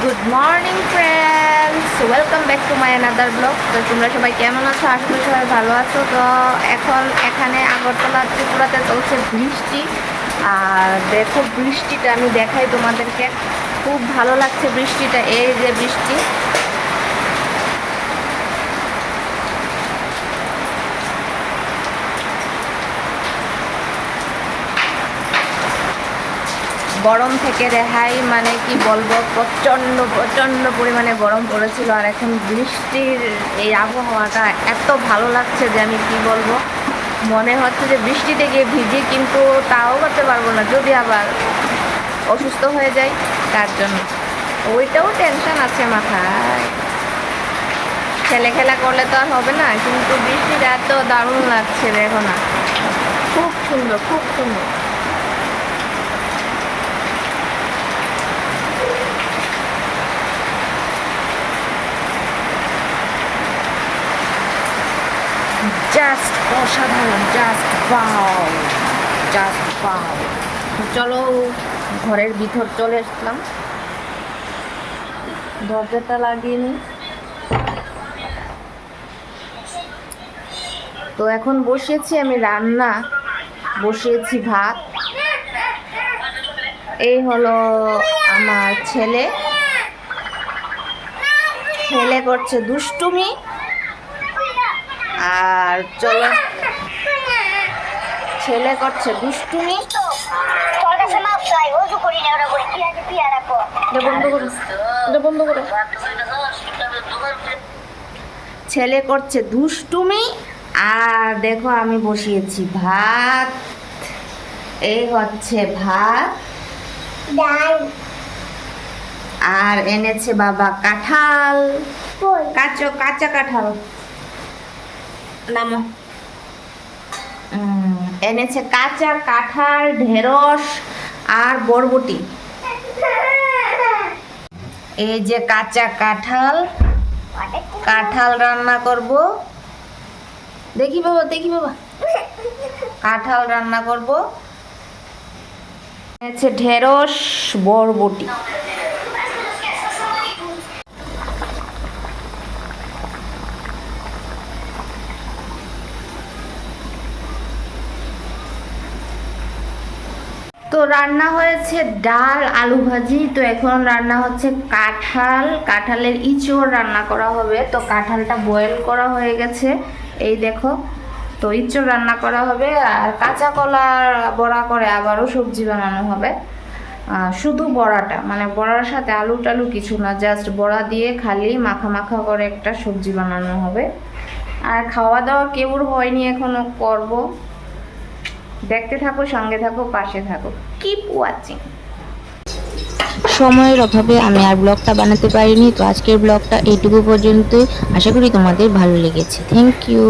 Good morning friends, welcome back to my another blog. তো তোমরা সবাই কেমন আছো? আশা করি সবাই ভালো আছো। তো এখন এখানে আগরতলা ত্রিপুরাতে চলছে বৃষ্টি। আর দেখো বৃষ্টিটা আমি দেখাই তোমাদেরকে, খুব ভালো লাগছে বৃষ্টিটা। এই যে বৃষ্টি, গরম থেকে রেহাই, মানে কি বলবো, প্রচণ্ড প্রচণ্ড পরিমাণে গরম পড়েছিল। আর এখন বৃষ্টির এই আবহাওয়াটা এত ভালো লাগছে যে আমি কি বলবো, মনে হচ্ছে যে বৃষ্টিতে গিয়ে ভিজি, কিন্তু তাও করতে পারবো না যদি আবার অসুস্থ হয়ে যায়। তার জন্য ওইটাও টেনশন আছে মাথায়। ছেলে খেলা করলে তো আর হবে না, কিন্তু বৃষ্টিটা এত দারুণ লাগছে, দেখো না, খুব সুন্দর, খুব সুন্দর। জাস্ট অসাধারণ, জাস্ট ওয়াও, জাস্ট ওয়াও। চলো ঘরের ভিতর চলে আসলাম, দরজাটা লাগিয়ে নিই। তো এখন বসিয়েছি আমি রান্না, বসিয়েছি ভাত। এই হলো আমার ছেলে, ছেলে করছে দুষ্টুমি। আর চলো, ছেলে করছে দুষ্টুমি। ছেলে করছে দুষ্টুমি। আর দেখো আমি বসিয়েছি ভাত। এই হচ্ছে ভাত, ডাল, আর এনেছে বাবা কাঁঠাল, কাঁচা কাঁঠাল, নামো। এনেছে কাঁচা কাঁঠাল, ঢেঁড়স আর বরবটি। এই যে কাঁচা কাঁঠাল, কাঁঠাল রান্না করব। দেখি বাবা, দেখি বাবা, কাঁঠাল রান্না করব। এনেছে ঢেঁড়স, বরবটি। তো রান্না হয়েছে ডাল, আলু ভাজি। তো এখন রান্না হচ্ছে কাঁঠাল, কাঁঠালের ইঁচড় রান্না করা হবে। তো কাঁঠালটা বয়েল করা হয়ে গেছে, এই দেখো। তো ইঁচড় রান্না করা হবে, আর কাঁচা কলার বড়া করে আবারও সবজি বানানো হবে। শুধু বড়াটা, মানে বড়ার সাথে আলু টালু কিছু না, জাস্ট বড়া দিয়ে খালি মাখা মাখা করে একটা সবজি বানানো হবে। আর খাওয়া দাওয়া কেউর হয়নি এখনো, করব। দেখতে থাকো, সঙ্গে থাকো, পাশে থাকো, কিপ ওয়াচিং। সময়ের অভাবে আমি আর ব্লগটা বানাতে পারিনি। তো আজকের ব্লগটা এইটুকু পর্যন্তই। আশা করি তোমাদের ভালো লেগেছে। Thank you.